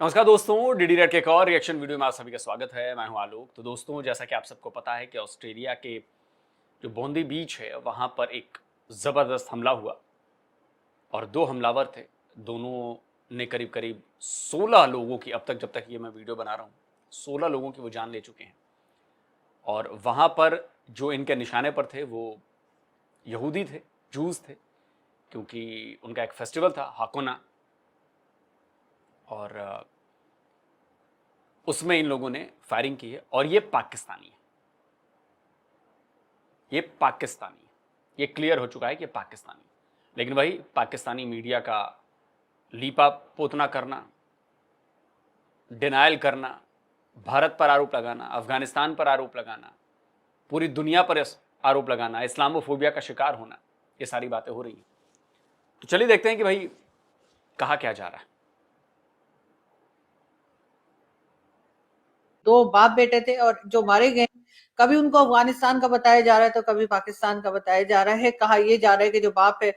नमस्कार दोस्तों, DD red के एक और रिएक्शन वीडियो में आप सभी का स्वागत है। मैं हूं आलोक। तो दोस्तों, जैसा कि आप सबको पता है कि ऑस्ट्रेलिया के जो बोंदी बीच है वहां पर एक ज़बरदस्त हमला हुआ और दो हमलावर थे। दोनों ने करीब करीब 16 लोगों की, अब तक जब तक ये मैं वीडियो बना रहा हूँ, 16 लोगों की वो जान ले चुके हैं। और वहां पर जो इनके निशाने पर थे वो यहूदी थे, जूस थे, क्योंकि उनका एक फेस्टिवल था हाकोना, और उसमें इन लोगों ने फायरिंग की है। और ये पाकिस्तानी है, ये पाकिस्तानी है, ये क्लियर हो चुका है कि ये पाकिस्तानी है। लेकिन भाई, पाकिस्तानी मीडिया का लीपा पोतना करना, डिनायल करना, भारत पर आरोप लगाना, अफगानिस्तान पर आरोप लगाना, पूरी दुनिया पर आरोप लगाना, इस्लामोफोबिया का शिकार होना, ये सारी बातें हो रही हैं। तो चलिए देखते हैं कि भाई कहा क्या जा रहा है। दो बाप बेटे थे और जो मारे गए, कभी उनको अफगानिस्तान का बताया जा रहा है तो कभी पाकिस्तान का बताया जा रहा है। कहा यह जा रहा है कि जो बाप है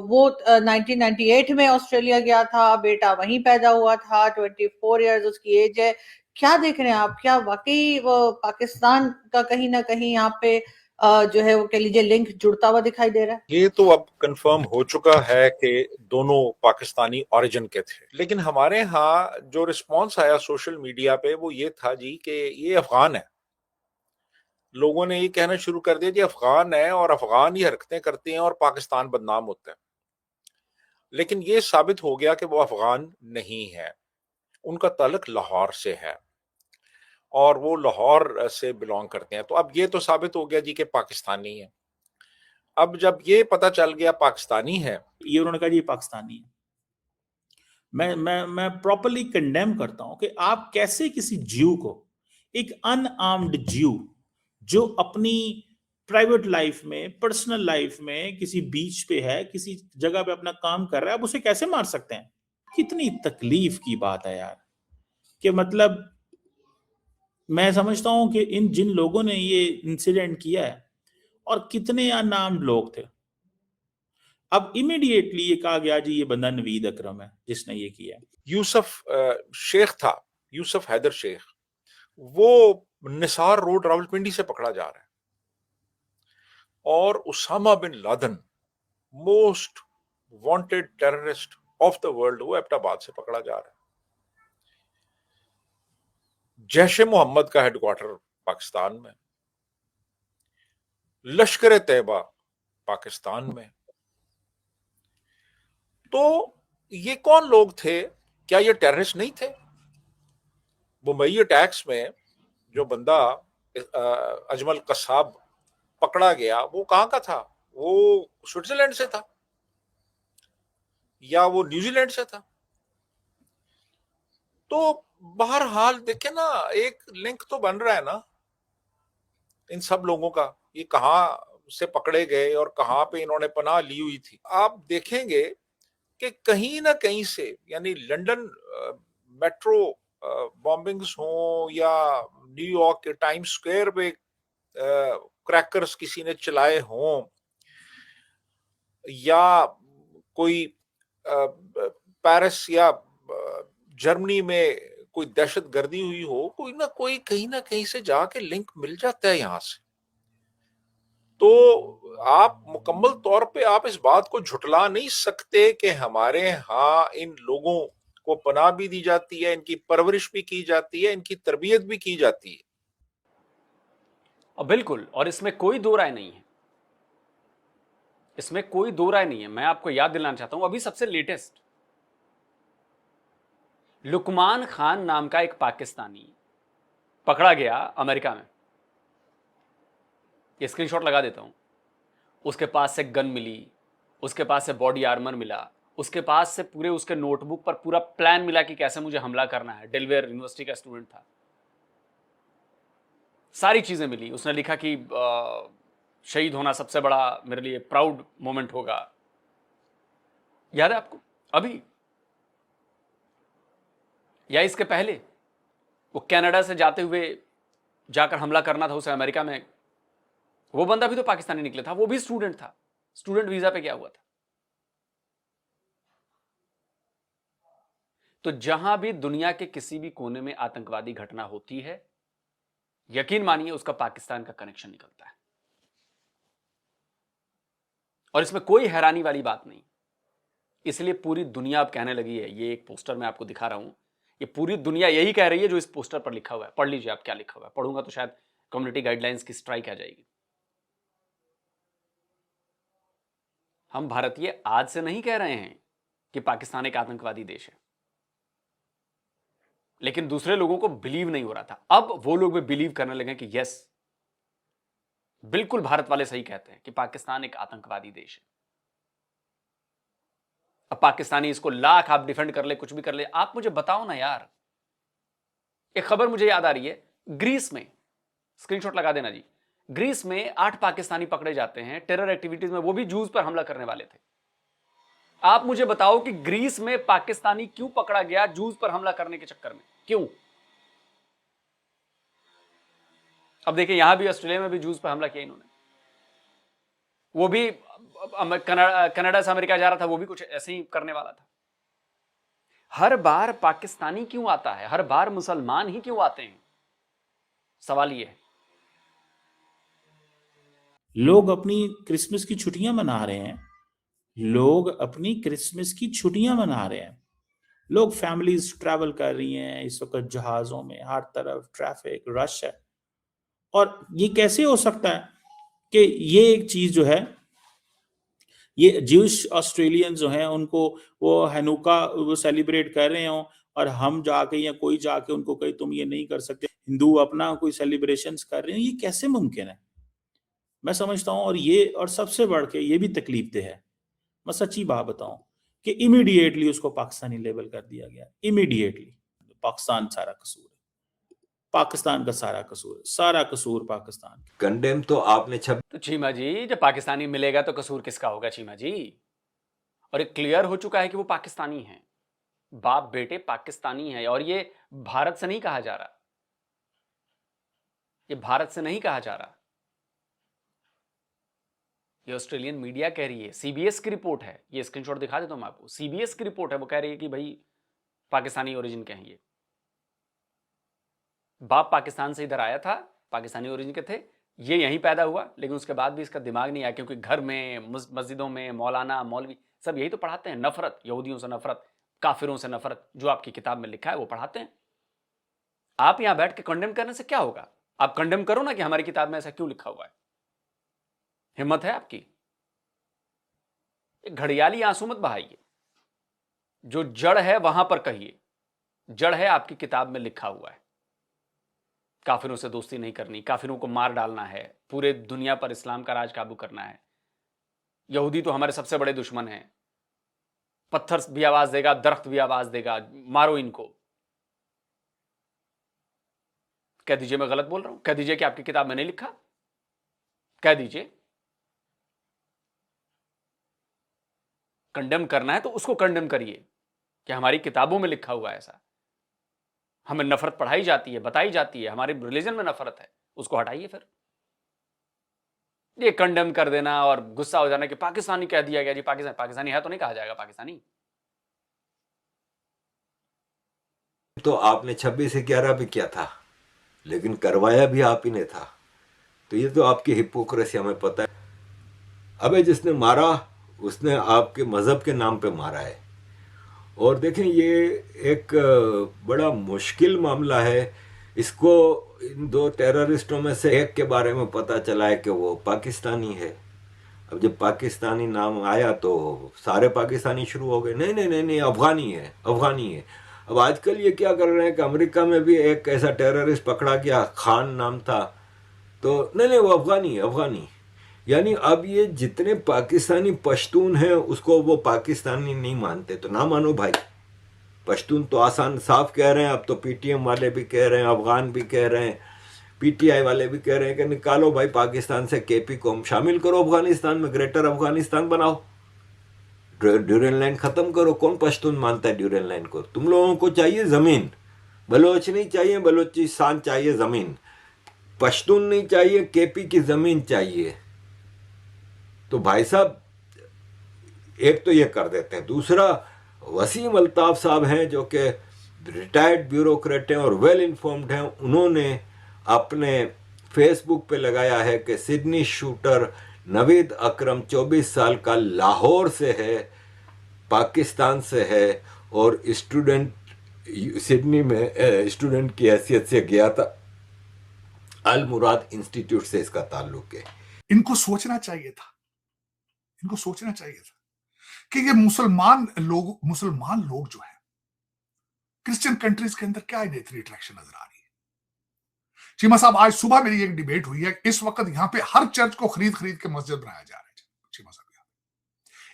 वो 1998 में ऑस्ट्रेलिया गया था, बेटा वहीं पैदा हुआ था, 24 इयर्स उसकी एज है। क्या देख रहे हैं आप? क्या वाकई वो पाकिस्तान का कहीं ना कहीं यहाँ पे जो है वो कह लीजिए लिंक जुड़ता हुआ दिखाई दे रहा है? ये तो अब कंफर्म हो चुका है कि दोनों पाकिस्तानी ओरिजिन के थे, लेकिन हमारे यहाँ जो रिस्पांस आया सोशल मीडिया पे वो ये था जी कि ये अफगान है। लोगों ने ये कहना शुरू कर दिया जी अफगान है और अफगान ही हरकतें करते हैं और पाकिस्तान बदनाम होता है। लेकिन ये साबित हो गया कि वो अफगान नहीं है, उनका ताल्लुक लाहौर से है और वो लाहौर से बिलोंग करते हैं। तो अब ये तो साबित हो गया जी कि पाकिस्तानी है। अब जब ये पता चल गया पाकिस्तानी है, ये उन्होंने कहा ये पाकिस्तानी है। मैं प्रॉपर्ली कंडेम करता हूं कि आप कैसे किसी जीव को, एक अनआर्म्ड जीव जो अपनी प्राइवेट लाइफ में, पर्सनल लाइफ में किसी बीच पे है, किसी जगह पे अपना काम कर रहा है, आप उसे कैसे मार सकते हैं? कितनी तकलीफ की बात है यार। कि मतलब मैं समझता हूं कि इन जिन लोगों ने ये इंसिडेंट किया है, और कितने अनआर्म्ड लोग थे। अब इमीडिएटली ये कहा गया जी ये बंदा नवीद अकरम है जिसने ये किया। यूसुफ शेख था, यूसुफ हैदर शेख, वो निसार रोड रावलपिंडी से पकड़ा जा रहा है। और Osama bin Laden, most wanted terrorist of the world, वो एबटाबाद से पकड़ा जा रहा है। जैश ए मोहम्मद का हेडक्वार्टर पाकिस्तान में, लश्कर तैयबा पाकिस्तान में। तो ये कौन लोग थे? क्या ये टेररिस्ट नहीं थे? मुंबई अटैक्स में जो बंदा अजमल कसाब पकड़ा गया, वो कहां का था? वो स्विट्जरलैंड से था या वो न्यूजीलैंड से था? तो बहरहाल देखे ना, एक लिंक तो बन रहा है ना इन सब लोगों का। ये कहां से पकड़े गए और कहां पे इन्होंने पनाह ली हुई थी। आप देखेंगे कि कहीं ना कहीं से, यानी लंदन मेट्रो बॉम्बिंग्स हो या न्यूयॉर्क के टाइम्स स्क्वायर पे क्रैकर्स किसी ने चलाए हों या कोई पेरिस या जर्मनी में कोई दहशत गर्दी हुई हो, कोई ना कोई कहीं ना कहीं से जाके लिंक मिल जाता है यहां से। तो आप मुकम्मल तौर पे आप इस बात को झुटला नहीं सकते कि हमारे यहाँ इन लोगों को पनाह भी दी जाती है, इनकी परवरिश भी की जाती है, इनकी तरबियत भी की जाती है। और बिल्कुल, और इसमें कोई दो राय नहीं है, इसमें कोई दो राय नहीं है। मैं आपको याद दिलाना चाहता हूं, अभी सबसे लेटेस्ट लुकमान खान नाम का एक पाकिस्तानी पकड़ा गया अमेरिका में। ये स्क्रीनशॉट लगा देता हूं। उसके पास से गन मिली, उसके पास से बॉडी आर्मर मिला, उसके पास से पूरे उसके नोटबुक पर पूरा प्लान मिला कि कैसे मुझे हमला करना है। डेलवेयर यूनिवर्सिटी का स्टूडेंट था, सारी चीजें मिली। उसने लिखा कि शहीद होना सबसे बड़ा मेरे लिए प्राउड मोमेंट होगा। याद है आपको? अभी या इसके पहले वो कनाडा से जाते हुए जाकर हमला करना था उसे अमेरिका में, वो बंदा भी तो पाकिस्तानी निकले था, वो भी स्टूडेंट था, स्टूडेंट वीजा पे गया हुआ था। तो जहां भी दुनिया के किसी भी कोने में आतंकवादी घटना होती है, यकीन मानिए उसका पाकिस्तान का कनेक्शन निकलता है। और इसमें कोई हैरानी वाली बात नहीं। इसलिए पूरी दुनिया अब कहने लगी है, ये एक पोस्टर मैं आपको दिखा रहा हूं, ये पूरी दुनिया यही कह रही है जो इस पोस्टर पर लिखा हुआ है। पढ़ लीजिए आप क्या लिखा हुआ है। पढ़ूंगा तो शायद कम्युनिटी गाइडलाइंस की स्ट्राइक आ जाएगी। हम भारतीय आज से नहीं कह रहे हैं कि पाकिस्तान एक आतंकवादी देश है, लेकिन दूसरे लोगों को बिलीव नहीं हो रहा था। अब वो लोग भी बिलीव करने लगे कि यस, बिल्कुल भारत वाले सही कहते हैं कि पाकिस्तान एक आतंकवादी देश है। अब पाकिस्तानी इसको लाख आप डिफेंड कर ले, कुछ भी कर ले, आप मुझे बताओ ना यार। एक खबर मुझे याद आ रही है, ग्रीस में, स्क्रीनशॉट लगा देना जी, ग्रीस में 8 पाकिस्तानी पकड़े जाते हैं टेरर एक्टिविटीज में, वो भी जूस पर हमला करने वाले थे। आप मुझे बताओ कि ग्रीस में पाकिस्तानी क्यों पकड़ा गया जूस पर हमला करने के चक्कर में, क्यों? अब देखिए यहां भी ऑस्ट्रेलिया में भी जूस पर हमला किया इन्होंने। वो भी कनाडा से अमेरिका जा रहा था, वो भी कुछ ऐसे ही करने वाला था। हर बार पाकिस्तानी क्यों आता है, हर बार मुसलमान ही क्यों आते हैं? सवाल ये है। लोग अपनी क्रिसमस की छुट्टियां मना रहे हैं, लोग अपनी क्रिसमस की छुट्टियां मना रहे हैं, लोग फैमिलीज ट्रैवल कर रही हैं इस वक्त जहाजों में, हर तरफ ट्रैफिक रश है। और ये कैसे हो सकता है कि ये एक चीज जो है, ये ज्यूश ऑस्ट्रेलियन जो हैं उनको वो हनुका वो सेलिब्रेट कर रहे हो और हम जाके या कोई जाके उनको कहे तुम ये नहीं कर सकते, हिंदू अपना कोई सेलिब्रेशंस कर रहे हैं, ये कैसे मुमकिन है? मैं समझता हूं, और ये और सबसे बढ़ के ये भी तकलीफ है, मैं सच्ची बात बताऊं कि इमीडिएटली उसको पाकिस्तानी लेबल कर दिया गया। इमीडिएटली पाकिस्तान सारा कसूर है, पाकिस्तान का सारा कसूर है, सारा कसूर पाकिस्तान। कंडेम तो आपने तो चीमा जी, जब पाकिस्तानी मिलेगा तो कसूर किसका होगा चीमा जी? और ये क्लियर हो चुका है कि वो पाकिस्तानी हैं, बाप बेटे पाकिस्तानी हैं। और ये भारत से नहीं कहा जा रहा, ये भारत से नहीं कहा जा रहा, ये ऑस्ट्रेलियन मीडिया कह रही है। सीबीएस की रिपोर्ट है, ये स्क्रीनशॉट दिखा देता हूं मैं आपको। सीबीएस की रिपोर्ट है, वो कह रही है कि भाई पाकिस्तानी ओरिजिन के हैं ये। बाप पाकिस्तान से इधर आया था, पाकिस्तानी ओरिजिन के थे, ये यहीं पैदा हुआ, लेकिन उसके बाद भी इसका दिमाग नहीं आया, क्योंकि घर में मस्जिदों में मौलाना मौलवी सब यही तो पढ़ाते हैं, नफरत, यहूदियों से नफरत, काफिरों से नफरत, जो आपकी किताब में लिखा है वो पढ़ाते हैं। आप यहां बैठ के कंडेम करने से क्या होगा? आप कंडेम करो ना कि हमारी किताब में ऐसा क्यों लिखा हुआ है। हिम्मत है आपकी? घड़ियाली आंसू मत बहाइए, जो जड़ है वहां पर कहिए। जड़ है आपकी किताब में लिखा हुआ है, काफिरों से दोस्ती नहीं करनी, काफिरों को मार डालना है, पूरे दुनिया पर इस्लाम का राज काबू करना है। यहूदी तो हमारे सबसे बड़े दुश्मन हैं, पत्थर भी आवाज देगा, दरख्त भी आवाज देगा, मारो इनको। कह दीजिए मैं गलत बोल रहा हूं, कह दीजिए कि आपकी किताब में नहीं लिखा, कह दीजिए। कंडेम करना है तो उसको कंडेम करिए कि हमारी किताबों में लिखा हुआ है ऐसा, हमें नफरत पढ़ाई जाती है, बताई जाती है, हमारे रिलीजन में नफरत है, उसको हटाइए। फिर ये कंडेम कर देना और गुस्सा हो जाना कि पाकिस्तानी कह दिया गया जी, पाकिस्तानी है तो नहीं कहा जाएगा पाकिस्तानी। तो आपने 26/11 भी किया था, लेकिन करवाया भी आप ही ने था। तो ये तो आपकी हिपोक्रेसी हमें पता है। अबे जिसने मारा उसने आपके मजहब के नाम पे मारा है। और देखें ये एक बड़ा मुश्किल मामला है। इसको इन 2 टेररिस्टों में से एक के बारे में पता चला है कि वो पाकिस्तानी है। अब जब पाकिस्तानी नाम आया तो सारे पाकिस्तानी शुरू हो गए, नहीं नहीं नहीं नहीं अफगानी है, अफगानी है। अब आजकल ये क्या कर रहे हैं कि अमेरिका में भी एक ऐसा टेररिस्ट पकड़ा गया, खान नाम था, तो नहीं नहीं वो अफगानी है, अफगानी। यानी अब ये जितने पाकिस्तानी पश्तून हैं उसको वो पाकिस्तानी नहीं मानते। तो ना मानो भाई, पश्तून तो आसान साफ कह रहे हैं, अब तो पीटीएम वाले भी कह रहे हैं, अफगान भी कह रहे हैं, पीटीआई वाले भी कह रहे हैं कि निकालो भाई पाकिस्तान से केपी को, शामिल करो अफगानिस्तान में, ग्रेटर अफगानिस्तान बनाओ, ड्यूरेन लाइन खत्म करो। कौन पश्तून मानता है ड्यूरेन लाइन को? तुम लोगों को चाहिए जमीन, बलोच नहीं चाहिए, बलोचिस्तान चाहिए जमीन, पश्तून नहीं चाहिए, केपी की जमीन चाहिए। तो भाई साहब एक तो ये कर देते हैं, दूसरा वसीम अल्ताफ साहब हैं जो कि रिटायर्ड ब्यूरोक्रेट हैं और वेल इन्फॉर्म्ड हैं, उन्होंने अपने फेसबुक पे लगाया है कि सिडनी शूटर नवीद अकरम 24 साल का, लाहौर से है, पाकिस्तान से है और स्टूडेंट सिडनी में स्टूडेंट की हैसियत से गया था। अल मुराद इंस्टीट्यूट से इसका ताल्लुक है। इनको सोचना चाहिए था, इनको सोचना चाहिए था कि ये मुसलमान लोग जो है क्रिश्चियन कंट्रीज के अंदर क्या इतनी अट्रैक्शन नजर आ रही है। चीमा साहब, आज सुबह मेरी एक डिबेट हुई है, इस वक्त यहाँ पे हर चर्च को खरीद के मस्जिद बनाया जा रहा है। चीमा साहब,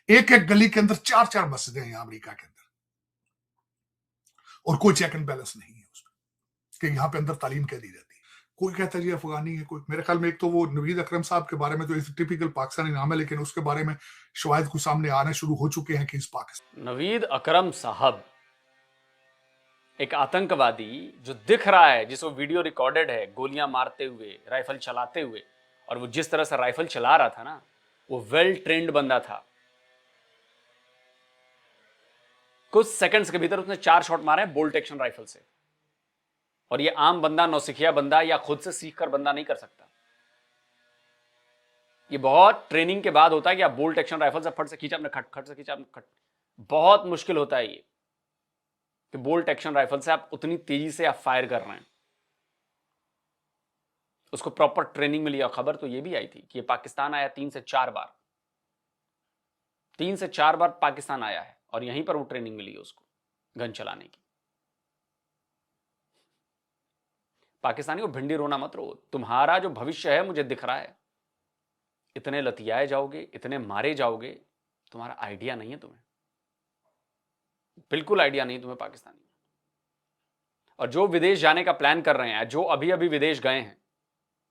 एक एक गली के अंदर 4-4 मस्जिदें हैं यहाँ अमेरिका के अंदर, और कोई चेक एंड बैलेंस नहीं है उसमें कि यहाँ पे अंदर तालीम क्या दी जाती है। कोई कहता है जी अफगानी है, कोई, मेरे ख्याल में एक तो वो नवीद अकरम साहब के बारे में तो टिपिकल पाकिस्तानी नाम है, लेकिन उसके बारे में शवाहिद कुछ सामने आने शुरू हो चुके हैं कि इस पाकिस्तान नवीद अकरम साहब एक आतंकवादी जो दिख रहा है, जिसको वीडियो रिकॉर्डेड है गोलियां मारते हुए, राइफल चलाते हुए, और वो जिस तरह से राइफल चला रहा था ना, वो वेल ट्रेंड बंदा था। कुछ सेकंड्स के भीतर उसने 4 शॉट मारे बोल्ट एक्शन राइफल से, और ये आम बंदा, नौसिखिया बंदा या खुद से सीख कर बंदा नहीं कर सकता। ये बहुत ट्रेनिंग के बाद होता है कि आप बोल्ट एक्शन राइफल से फट से खींचा आपने, खट से खींचा आपने, खट। बहुत मुश्किल होता है ये कि बोल्ट एक्शन राइफल से आप उतनी तेजी से आप फायर कर रहे हैं। उसको प्रॉपर ट्रेनिंग मिली। और खबर तो ये भी आई थी कि ये पाकिस्तान आया 3 से 4 बार, 3 से 4 बार पाकिस्तान आया है, और यहीं पर वो ट्रेनिंग मिली है उसको गन चलाने की। पाकिस्तानी को भिंडी रोना मत रो, तुम्हारा जो भविष्य है मुझे दिख रहा है। इतने लतियाए जाओगे, इतने मारे जाओगे, तुम्हारा आइडिया नहीं है, तुम्हें बिल्कुल आइडिया नहीं तुम्हें पाकिस्तानी। और जो विदेश जाने का प्लान कर रहे हैं, जो अभी अभी विदेश गए हैं,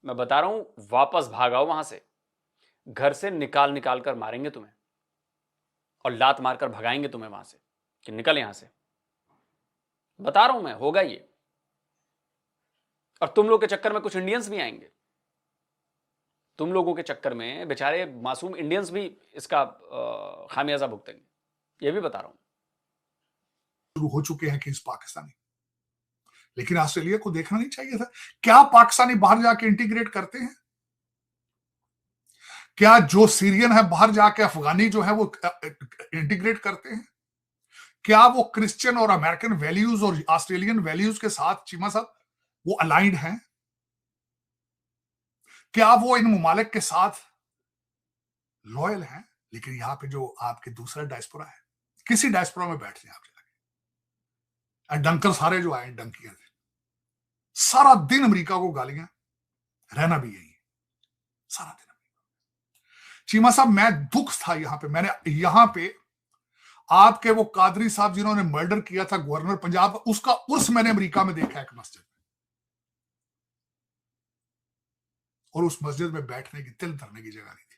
मैं बता रहा हूं वापस भागाओ वहां से। घर से निकाल कर मारेंगे तुम्हें और लात मारकर भगाएंगे तुम्हें वहां से कि निकल यहां से। बता रहा हूं मैं, होगा ये। और तुम लोग के चक्कर में कुछ इंडियंस भी आएंगे, तुम लोगों के चक्कर में बेचारे मासूम इंडियंस भी इसका खामियाजा भुगतेंगे, ये भी बता रहा हूं। शुरू हो चुके हैं कि इस पाकिस्तानी, लेकिन ऑस्ट्रेलिया को देखना नहीं चाहिए था। क्या पाकिस्तानी बाहर जाके इंटीग्रेट करते हैं? क्या जो सीरियन है बाहर जाके अफगानी जो है वो इंटीग्रेट करते हैं? क्या वो क्रिश्चियन और अमेरिकन वैल्यूज और ऑस्ट्रेलियन वैल्यूज के साथ चीमा साहब वो अलाइंड हैं? क्या वो इन मुमालिक के साथ लॉयल हैं? लेकिन यहां पे जो आपके दूसरा डायस्पोरा है, किसी डायस्पोरा में बैठ जाए आप जाके, डंकर सारे जो आए डंकियां थे, सारा दिन अमेरिका को गालियां, रहना भी यही है सारा दिन। चीमा साहब, मैं दुख था मैंने यहां पे आपके वो कादरी साहब जिन्होंने मर्डर किया था गवर्नर पंजाब, उसका उर्स मैंने अमेरिका में देखा एक मस्जिद में, और उस मस्जिद में बैठने की, तिल धरने की जगह नहीं थी।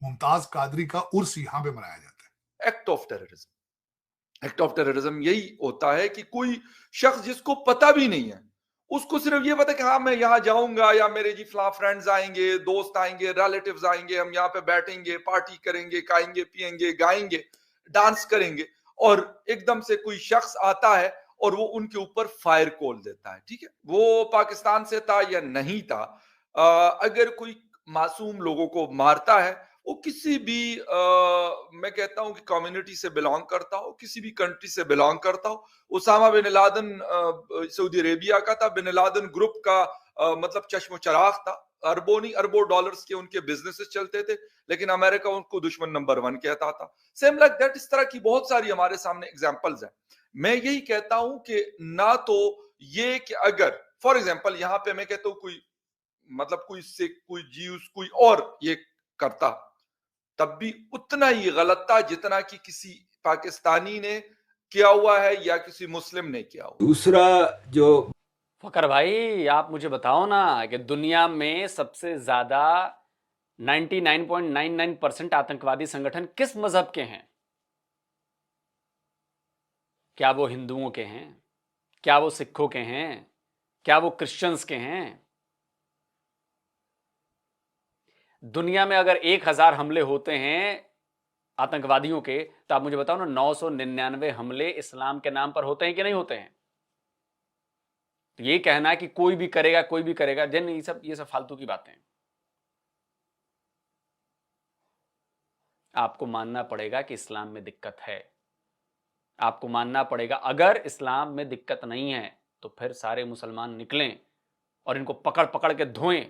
मुमताज कादरी का उर्स यहां पे मनाया जाता है। Act of terrorism, act of terrorism यही होता है कि कोई शख्स जिसको पता भी नहीं है, उसको सिर्फ ये पता है कि हाँ मैं यहाँ जाऊंगा, या मेरे जी फला फ्रेंड्स आएंगे, दोस्त आएंगे, रिलेटिव्स आएंगे, हम यहाँ पे बैठेंगे, पार्टी करेंगे, खाएंगे पिएंगे, गाएंगे, डांस करेंगे, और एकदम से कोई शख्स आता है और वो उनके ऊपर फायर कॉल देता है। ठीक है, वो पाकिस्तान से था या नहीं था, अगर कोई मासूम लोगों को मारता है, वो किसी भी मैं कहता हूं कि कम्युनिटी से बिलोंग करता हो, किसी भी कंट्री से बिलोंग करता हो। Osama bin Laden Saudi Arabia का था, बिन लादेन ग्रुप का मतलब चश्मो चराग था, अरबों नहीं अरबों डॉलर्स के उनके बिजनेसेस चलते थे, लेकिन अमेरिका उनको दुश्मन नंबर 1 कहता था। सेम लाइक दैट, इस तरह की बहुत सारी हमारे सामने एग्जांपल्स हैं। मैं यही कहता हूं कि ना तो ये कि अगर फॉर एग्जांपल यहाँ पे मैं कहता हूं कोई मतलब कोई सिख, कोई ज्यूस, कोई और ये करता, तब भी उतना ही गलत था जितना कि किसी पाकिस्तानी ने किया हुआ है या किसी मुस्लिम ने किया हुआ। दूसरा जो फकर भाई, आप मुझे बताओ ना कि दुनिया में सबसे ज्यादा 99.99% आतंकवादी संगठन किस मजहब के हैं? क्या वो हिंदुओं के हैं? क्या वो सिखों के हैं? क्या वो क्रिश्चियंस के हैं? दुनिया में अगर 1000 हमले होते हैं आतंकवादियों के, तो आप मुझे बताओ ना, 999 हमले इस्लाम के नाम पर होते हैं कि नहीं होते हैं? तो ये कहना कि कोई भी करेगा, जन ये सब फालतू की बातें हैं। आपको मानना पड़ेगा कि इस्लाम में दिक्कत है, आपको मानना पड़ेगा। अगर इस्लाम में दिक्कत नहीं है तो फिर सारे मुसलमान निकलें और इनको पकड़ पकड़ के धोएं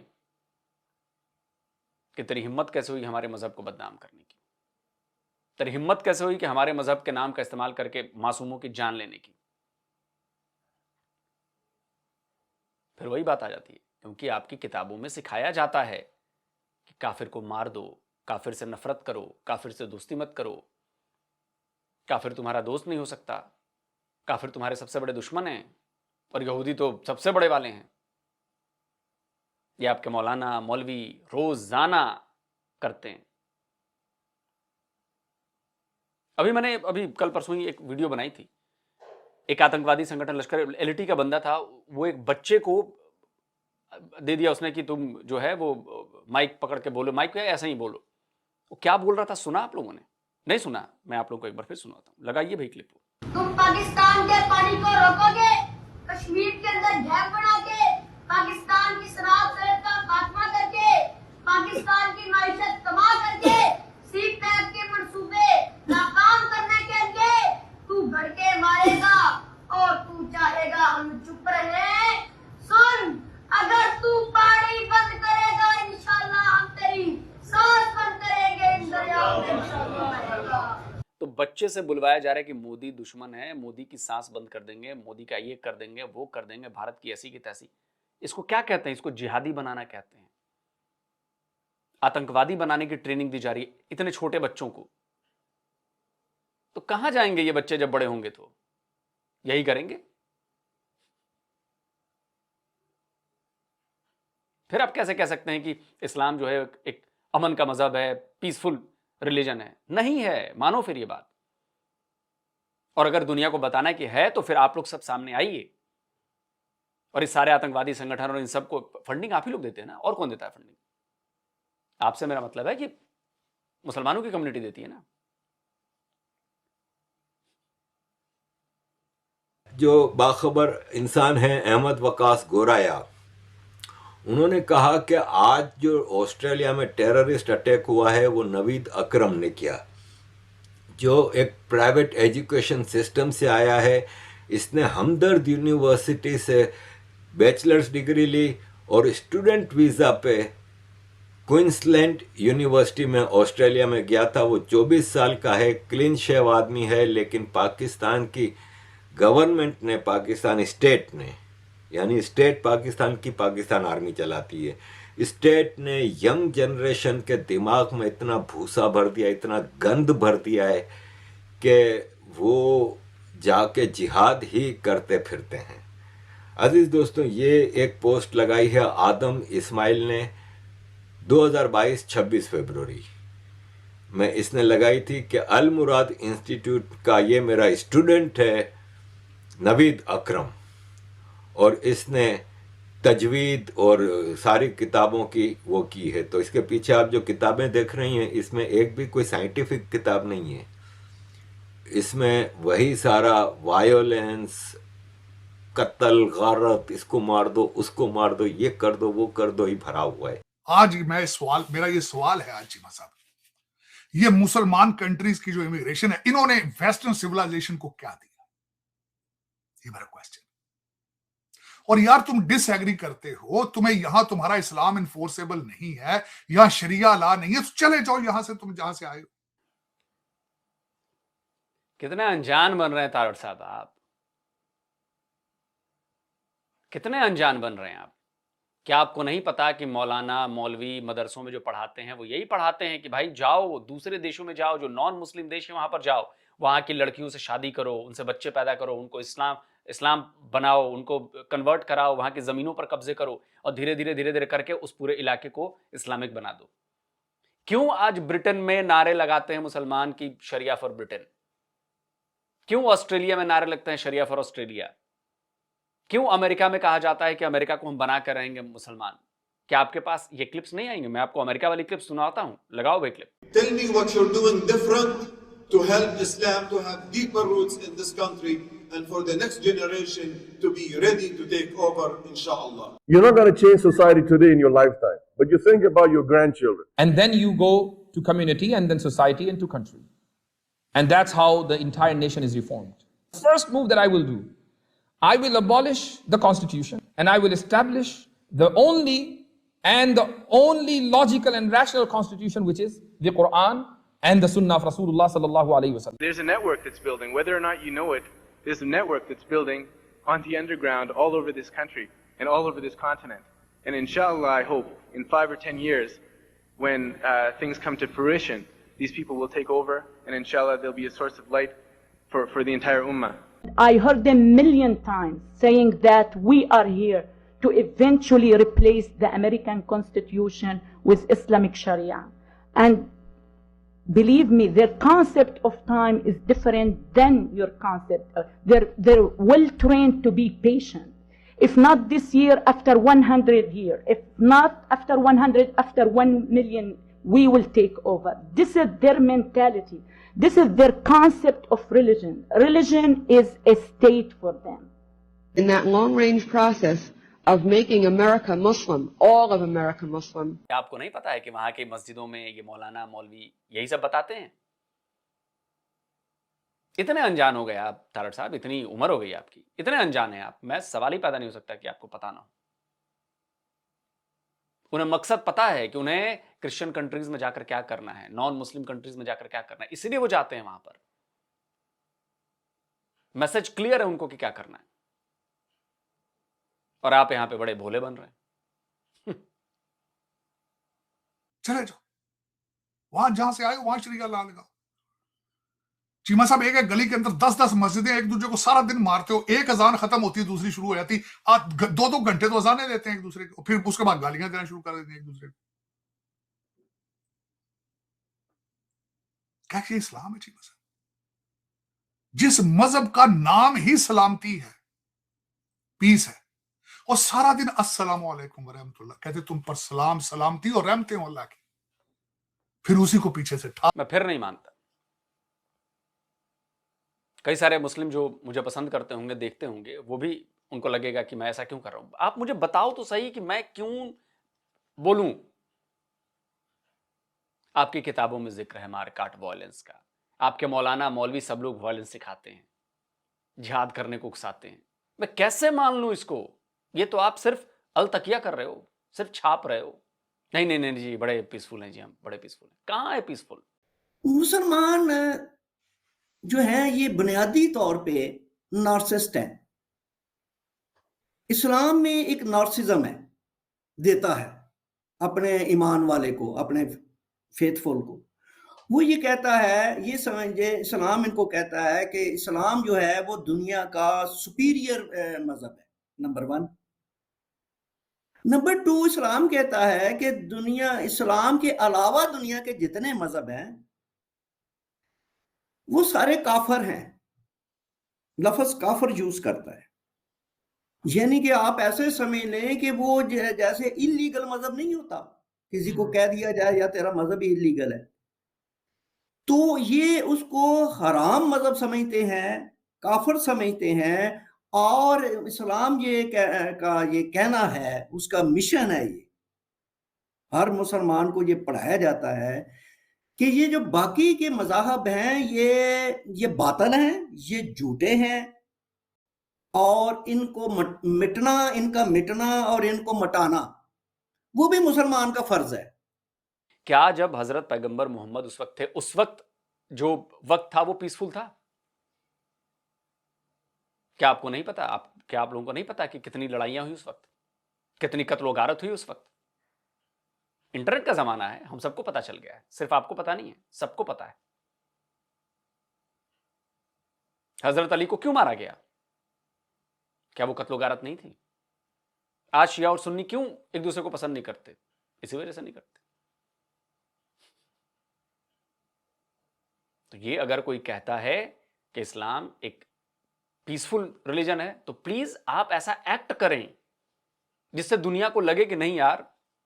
कि तेरी हिम्मत कैसे हुई हमारे मजहब को बदनाम करने की, तेरी हिम्मत कैसे हुई कि हमारे मजहब के नाम का इस्तेमाल करके मासूमों की जान लेने की। फिर वही बात आ जाती है, क्योंकि आपकी किताबों में सिखाया जाता है कि काफिर को मार दो, काफिर से नफरत करो, काफिर से दोस्ती मत करो, काफिर तुम्हारा दोस्त नहीं हो सकता, काफिर तुम्हारे सबसे बड़े दुश्मन हैं, और यहूदी तो सबसे बड़े वाले हैं। ये आपके मौलाना मौलवी रोजाना करते हैं। मैंने कल परसों ही एक वीडियो बनाई थी। एक आतंकवादी संगठन लश्कर एलटी का बंदा था, वो एक बच्चे को दे दिया उसने कि तुम जो है वो माइक पकड़ के बोलो, माइक क्या ऐसा ही बोलो। वो क्या बोल रहा था सुना आप लोगों ने? नहीं सुना? मैं आप लोगों को एक बार फिर सुनाता हूँ, लगाइए भाई क्लिप। तुम पाकिस्तान के पानी को रोकोगे, कश्मीर के अंदर डैम बना के, पाकिस्तान की शराब सड़क का खात्मा करके, पाकिस्तान की माइशत तबाह करके, सीट पैक के मंसूबे नाकाम करने के लिए तू भड़के मारेगा और तू चाहेगा हम चुप रहे। सुन, अगर तू पानी बंद करेगा इंशाल्लाह हम तेरी सांस बंद करेंगे, इन दरियाओं में इंशाल्लाह। तो बच्चे से बुलवाया जा रहा है कि मोदी दुश्मन है, मोदी की सांस बंद कर देंगे, मोदी का ये कर देंगे, वो कर देंगे, भारत की ऐसी की तैसी। इसको क्या कहते हैं? इसको जिहादी बनाना कहते हैं। आतंकवादी बनाने की ट्रेनिंग दी जा रही है इतने छोटे बच्चों को। तो कहां जाएंगे ये बच्चे जब बड़े होंगे? तो यही करेंगे। फिर आप कैसे कह सकते हैं कि इस्लाम जो है एक अमन का मजहब है, पीसफुल रिलीजन है? नहीं है, मानो फिर ये बात। और अगर दुनिया को बताना कि है तो फिर आप लोग सब सामने आइए। और इस सारे आतंकवादी संगठन और इन सबको फंडिंग आप ही लोग देते हैं ना, और कौन देता है फंडिंग? आपसे मेरा मतलब है कि मुसलमानों की कम्युनिटी देती है ना। जो बाखबर इंसान है अहमद वकास गोराया, उन्होंने कहा कि आज जो ऑस्ट्रेलिया में टेररिस्ट अटैक हुआ है वो नवीद अकरम ने किया, जो एक प्राइवेट एजुकेशन सिस्टम से आया है। इसने हमदर्द यूनिवर्सिटी से बैचलर्स डिग्री ली और स्टूडेंट वीज़ा पे क्वींसलैंड यूनिवर्सिटी में ऑस्ट्रेलिया में गया था। वो 24 साल का है, क्लीन शेव आदमी है, लेकिन पाकिस्तान की गवर्नमेंट ने, पाकिस्तान स्टेट ने, यानी स्टेट पाकिस्तान की पाकिस्तान आर्मी चलाती है, स्टेट ने यंग जनरेशन के दिमाग में इतना भूसा भर दिया, इतना गंद भर दिया है कि वो जाके जिहाद ही करते फिरते हैं। अजीज दोस्तों, ये एक पोस्ट लगाई है आदम इस्माइल ने 2022 26 फरवरी में। इसने लगाई थी कि अल मुराद इंस्टीट्यूट का ये मेरा स्टूडेंट है नवीद अकरम, और इसने तजवीद और सारी किताबों की वो की है। तो इसके पीछे आप जो किताबें देख रही हैं, इसमें एक भी कोई साइंटिफिक किताब नहीं है। इसमें वही सारा वायोलेंस, कत्ल, गारत, इसको मार दो, उसको मार दो, ये कर दो, वो कर दो, ही भरा हुआ है। आज मेरा ये सवाल है आज चीमा साहब, ये मुसलमान कंट्रीज की जो इमिग्रेशन है, इन्होंने वेस्टर्न सिविलाइजेशन को क्या दिया? ये मेरा क्वेश्चन। और यार तुम डिसएग्री करते हो, तुम्हें यहां तुम्हारा इस्लाम इन्फोर्सेबल नहीं है, यहां शरिया ला नहीं है, तो चले जाओ यहां से, तुम जहां से आए हो। कितने अनजान बन रहे हैं तारड़ साहब आप, कितने अनजान बन रहे हैं आप। क्या आपको नहीं पता कि मौलाना मौलवी मदरसों में जो पढ़ाते हैं वो यही पढ़ाते हैं कि भाई जाओ दूसरे देशों में, जाओ जो नॉन मुस्लिम देश है वहां पर जाओ, वहां की लड़कियों से शादी करो, उनसे बच्चे पैदा करो, उनको इस्लाम बनाओ, उनको कन्वर्ट कराओ, वहां की जमीनों पर कब्जे करो, और धीरे धीरे करके उस पूरे इलाके को इस्लामिक बना दो। क्यों आज ब्रिटेन में नारे लगाते हैं मुसलमान की शरिया फॉर ब्रिटेन? क्यों ऑस्ट्रेलिया में नारे लगते हैं शरिया फॉर ऑस्ट्रेलिया? क्यों अमेरिका में कहा जाता है कि अमेरिका को हम बना कर रहेंगे मुसलमान? क्या आपके पास ये क्लिप्स नहीं आएंगे? मैं आपको अमेरिका वाली क्लिप्स सुनाता हूं, लगाओ भाई clip. Tell me what you're doing different to help Islam to have deeper roots in this country and for the next generation to be ready to take over, inshallah. You're not going to change society today in your lifetime, but you think about your grandchildren. And then you go to community and then society and to country. And that's how the entire nation is reformed. First move that I will do, I will abolish the constitution and I will establish the only logical and rational constitution, which is the Quran and the Sunnah of Rasulullah sallallahu alaihi wasallam. There's a network that's building, whether or not you know it, there's a network that's building on the underground all over this country and all over this continent. And inshallah, I hope in 5 or 10 years, when things come to fruition, these people will take over, and inshallah, they'll be a source of light for the entire ummah. I heard them million times saying that we are here to eventually replace the American Constitution with Islamic Sharia. And believe me, their concept of time is different than your concept. They're well trained to be patient. If not this year, after 100 years. If not after 100, after 1 million, we will take over. This is their mentality. This is their concept of religion. Religion is a state for them. In that long-range process of making America Muslim, all of America Muslim. आपको नहीं पता है कि वहां की मस्जिदों में ये मौलाना मौलवी यही सब बताते हैं? इतने अनजान हो गए आप तारड़ साहब, इतनी उम्र हो गई आपकी, इतने अनजान हैं आप, मैं सवाल ही पैदा नहीं हो सकता कि आपको पता ना हो। उन्हें मकसद पता है कि उन्हें क्रिश्चियन कंट्रीज में जाकर क्या करना है, नॉन मुस्लिम कंट्रीज में जाकर क्या करना है, इसलिए वो जाते हैं वहां पर। मैसेज क्लियर है उनको कि क्या करना है, और आप यहां पे बड़े भोले बन रहे हैं। चले जाओ वहां, जहां से आए वहां शरीका ला लगाओ। चीमा साहब, एक एक गली के अंदर 10-10 मस्जिदें, एक दूसरे को सारा दिन मारते हो, एक अजान खत्म होती है दूसरी शुरू हो जाती, आज 2-2 घंटे तो अजानें देते हैं एक दूसरे को, फिर उसके बाद गालियां देना शुरू कर देते हैं एक दूसरे को। क्या ये इस्लाम है? चीमा साहब, जिस मजहब का नाम ही सलामती है, पीस है, और सारा दिन अस्सलाम वालेकुम व रहमतुल्लाह कहते, तुम पर सलाम सलामती और रहमतें हो अल्लाह की, फिर उसी को पीछे से मैं फिर नहीं मानता। कई सारे मुस्लिम जो मुझे पसंद करते होंगे, देखते होंगे, वो भी उनको लगेगा कि मैं ऐसा क्यों कर रहा हूं। आप मुझे बताओ तो सही कि मैं क्यों बोलूं। आपकी किताबों में जिक्र है मारकाट वायलेंस का, आपके मौलाना मौलवी सब लोग वायलेंस सिखाते हैं, जिहाद करने को उकसाते हैं। मैं कैसे मान लूं इसको? ये तो आप सिर्फ अलतकिया कर रहे हो, सिर्फ छाप रहे हो। नहीं नहीं नहीं जी, बड़े पीसफुल हैं जी, हम बड़े पीसफुल हैं। कहां है पीसफुल? मुसलमान जो है ये बुनियादी तौर पे नार्सिसिस्ट है। इस्लाम में एक नार्सिज्म है, देता है अपने ईमान वाले को, अपने फेथफुल को। वो ये कहता है, ये समझे, इस्लाम इनको कहता है कि इस्लाम जो है वो दुनिया का सुपीरियर मजहब है, नंबर 1। नंबर 2, इस्लाम कहता है कि दुनिया, इस्लाम के अलावा दुनिया के जितने मजहब हैं वो सारे काफर हैं। लफ्ज काफर यूज करता है, यानी कि आप ऐसे समझ लें कि वो जैसे इलीगल मजहब नहीं होता, किसी को कह दिया जाए या तेरा मजहब ही इलीगल है, तो ये उसको हराम मजहब समझते हैं, काफर समझते हैं। और इस्लाम ये कहना है, उसका मिशन है, ये हर मुसलमान को ये पढ़ाया जाता है कि ये जो बाकी के मज़ाहब हैं ये बातिल हैं, ये झूठे हैं, और इनको मिटना, इनका मिटना और इनको मटाना वो भी मुसलमान का फर्ज है। क्या जब हजरत पैगंबर मोहम्मद उस वक्त थे, उस वक्त जो वक्त था वो पीसफुल था? क्या आपको नहीं पता? क्या आप लोगों को नहीं पता कि कितनी लड़ाइयां हुई उस वक्त, कितनी कत्लो गारत हुई उस वक्त? इंटरनेट का जमाना है, हम सबको पता चल गया है, सिर्फ आपको पता नहीं है, सबको पता है। हजरत अली को क्यों मारा गया? क्या वो कत्लो गारत नहीं थी? आज शिया और सुन्नी क्यों एक दूसरे को पसंद नहीं करते? इसी वजह से नहीं करते। तो ये अगर कोई कहता है कि इस्लाम एक पीसफुल रिलीजन है, तो प्लीज आप ऐसा एक्ट करें जिससे दुनिया को लगे कि नहीं यार,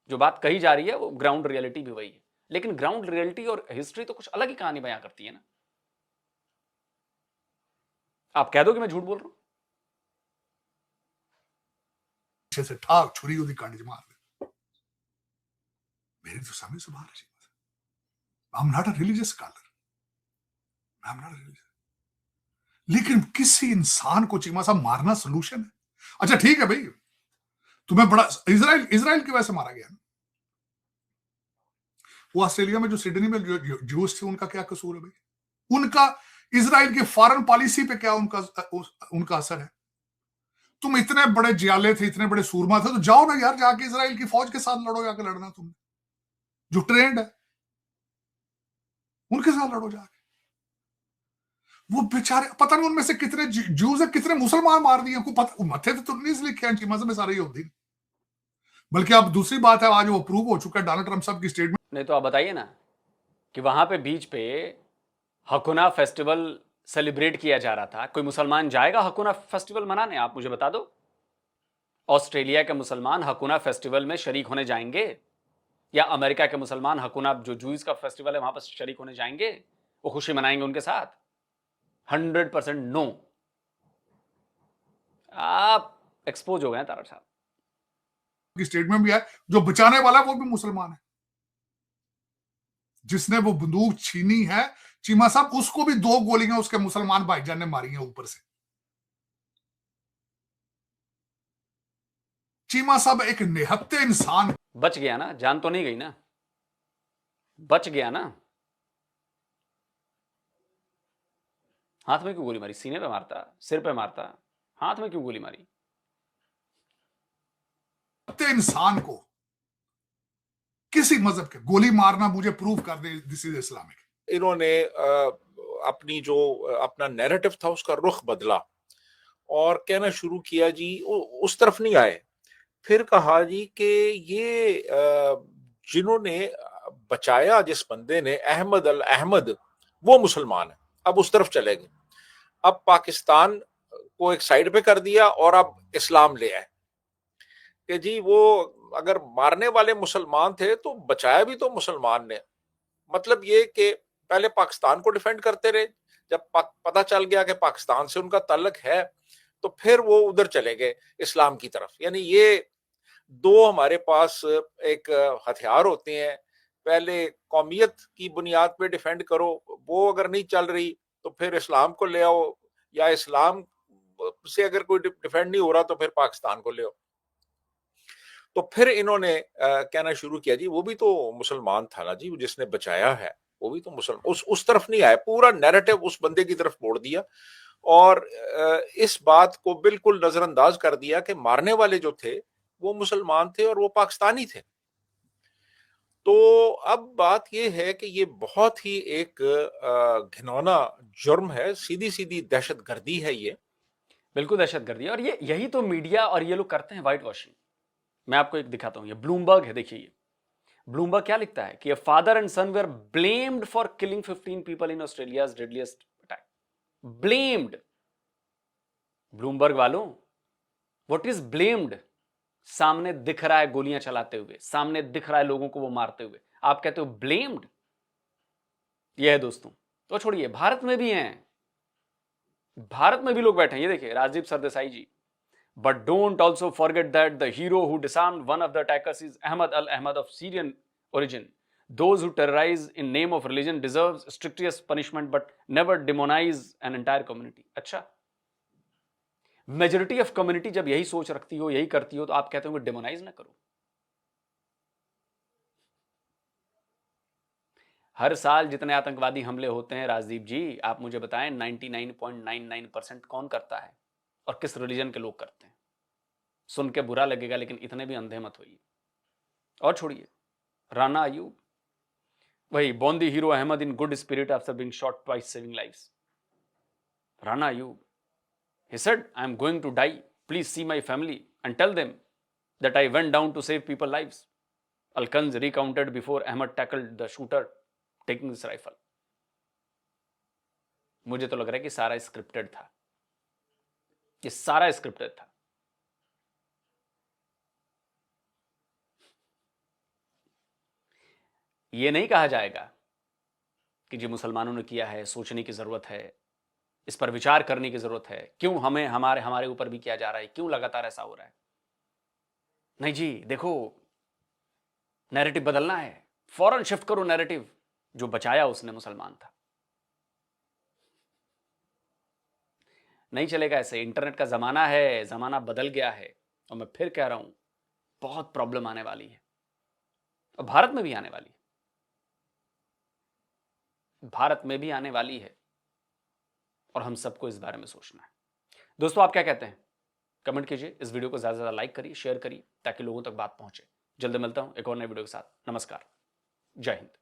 जो बात कही जा रही है वो ग्राउंड रियलिटी भी वही है, लेकिन ग्राउंड रियलिटी और हिस्ट्री तो कुछ अलग ही कहानी बयां करती है ना। आप कह दो कि मैं झूठ बोल रहा हूं। से ठाक छुरी ਉਹਦੀ ਕੰਨ 'ਚ ਮਾਰ ਦੇ। मेरी तो समझ से बाहर है। I'm not a religious scholar. I'm not a religious. लेकिन किसी इंसान को चीमा साहब मारना सोल्यूशन है? अच्छा ठीक है भाई, तुम्हें बड़ा इजराइल की वजह से मारा गया। वो ऑस्ट्रेलिया में जो सिडनी में ज्यूस थे उनका क्या कसूर है भाई? उनका इजराइल की फॉरेन पॉलिसी पे क्या उनका असर है? तुम इतने बड़े जियाले थे, इतने बड़े सूरमा थे, तो जाओ ना यार, जाके इजराइल की फौज के साथ लड़ो, जाके लड़ना तुमने, जो ट्रेंड है उनके साथ लड़ो जाके। वो बेचारे पता नहीं उनमें से कितने ज्यूज है, कितने मुसलमान मार दिए, उनको पता मथे तो नहीं लिखे हैं मजहब में सारे यहूदी। बल्कि अब दूसरी बात है, आज वो प्रूव हो चुका है डोनाल्ड ट्रंप साहब की स्टेटमेंट। नहीं तो आप बताइए ना कि वहां पे बीच पे हकुना फेस्टिवल सेलिब्रेट किया जा रहा था, कोई मुसलमान जाएगा हकुना फेस्टिवल मनाने? आप मुझे बता दो, ऑस्ट्रेलिया के मुसलमान हकुना फेस्टिवल में शरीक होने जाएंगे? या अमेरिका के मुसलमान हकुना जो जूस का फेस्टिवल है वहां पर शरीक होने जाएंगे? वो खुशी मनाएंगे उनके साथ? 100% नो। आप एक्सपोज हो गए तारा साहब की स्टेटमेंट भी है, जो बचाने वाला है वो भी मुसलमान है, जिसने वो बंदूक छीनी है चीमा साहब, उसको भी 2 गोलियां उसके मुसलमान भाईजान ने मारी हैं ऊपर से। चीमा साहब एक निहत्ते इंसान। बच गया ना, जान तो नहीं गई ना, बच गया ना। हाथ में क्यों गोली मारी? सीने पे मारता, सिर पे मारता, हाथ में क्यों गोली मारी? इंसान को किसी मजहब के गोली मारना मुझे प्रूव कर दे दिस इज इस्लामिक। इन्होंने अपनी जो अपना नैरेटिव था उसका रुख बदला और कहना शुरू किया जी, उस तरफ नहीं आए। फिर कहा जी कि ये जिन्होंने बचाया जिस बंदे ने, अहमद अल अहमद, वो मुसलमान है, अब उस तरफ चले गए। अब पाकिस्तान को एक साइड पे कर दिया और अब इस्लाम ले आए कि जी वो अगर मारने वाले मुसलमान थे तो बचाया भी तो मुसलमान ने। मतलब ये कि पहले पाकिस्तान को डिफेंड करते रहे, जब पता चल गया कि पाकिस्तान से उनका ताल्लुक है तो फिर वो उधर चले गए इस्लाम की तरफ। यानी ये 2 हमारे पास एक हथियार होते हैं, पहले कौमियत की बुनियाद पे डिफेंड करो, वो अगर नहीं चल रही तो फिर इस्लाम को ले आओ, या इस्लाम से अगर कोई डिफेंड नहीं हो रहा तो फिर पाकिस्तान को ले आओ। तो फिर इन्होंने कहना शुरू किया जी वो भी तो मुसलमान था ना जी, जिसने बचाया है वो भी तो मुसलमान। उस तरफ नहीं आए, पूरा नैरेटिव उस बंदे की तरफ मोड़ दिया और इस बात को बिल्कुल नजरअंदाज कर दिया कि मारने वाले जो थे वो मुसलमान थे और वो पाकिस्तानी थे। तो अब बात ये है कि ये बहुत ही एक घिनौना जुर्म है, सीधी सीधी दहशतगर्दी है ये। बिल्कुल दहशतगर्दी है, और ये यही तो मीडिया और ये लोग करते हैं, वाइट वॉशिंग। मैं आपको एक दिखाता हूं, ये ब्लूमबर्ग है, देखिए ये ब्लूमबर्ग क्या लिखता है कि father and son were blamed for killing 15 people in Australia's deadliest attack. Blamed. Bloomberg वालों, व्हाट इज ब्लेम्ड? सामने दिख रहा है गोलियां चलाते हुए, सामने दिख रहा है लोगों को वो मारते हुए, आप कहते हो ब्लेम्ड? यह है दोस्तों। तो छोड़िए, भारत में भी हैं, भारत में भी लोग बैठे हैं। ये देखिए राजीव सरदेसाई जी। But don't also forget that the hero who disarmed one of the attackers is Ahmad Al Ahmad of Syrian origin. Those who terrorize in name of religion deserves strictest punishment, but never demonize an entire community. अच्छा, majority of community जब यही सोच रखती हो, यही करती हो, तो आप कहते हो डेमोनाइज ना करो। हर साल जितने आतंकवादी हमले होते हैं राजदीप जी, आप मुझे बताएं 99.99% कौन करता है और किस रिलीजन के लोग करते हैं? सुन के बुरा लगेगा, लेकिन इतने भी अंधे मत होइए। और छोड़िए, राना अयूब, वही born the hero Ahmad in good spirit after being shot twice, saving lives. Rana Ayub, he said, I am going to die. Please see my family and tell them that I went down to save people's lives. Al-Kanz recounted before Ahmad tackled the shooter taking his rifle. मुझे तो लग रहा है कि सारा scripted था, ये सारा स्क्रिप्टेड था। ये नहीं कहा जाएगा कि जो मुसलमानों ने किया है सोचने की जरूरत है, इस पर विचार करने की जरूरत है, क्यों हमें हमारे ऊपर भी किया जा रहा है, क्यों लगातार ऐसा हो रहा है। नहीं जी, देखो नैरेटिव बदलना है, फौरन शिफ्ट करो नैरेटिव। जो बचाया उसने मुसलमान था। नहीं चलेगा ऐसे, इंटरनेट का जमाना है, जमाना बदल गया है। और मैं फिर कह रहा हूं बहुत प्रॉब्लम आने वाली है और भारत में भी आने वाली है, भारत में भी आने वाली है और हम सबको इस बारे में सोचना है। दोस्तों आप क्या कहते हैं, कमेंट कीजिए, इस वीडियो को ज्यादा से ज्यादा लाइक करिए, शेयर करिए ताकि लोगों तक बात पहुंचे। जल्दी मिलता हूं एक और नए वीडियो के साथ। नमस्कार, जय हिंद।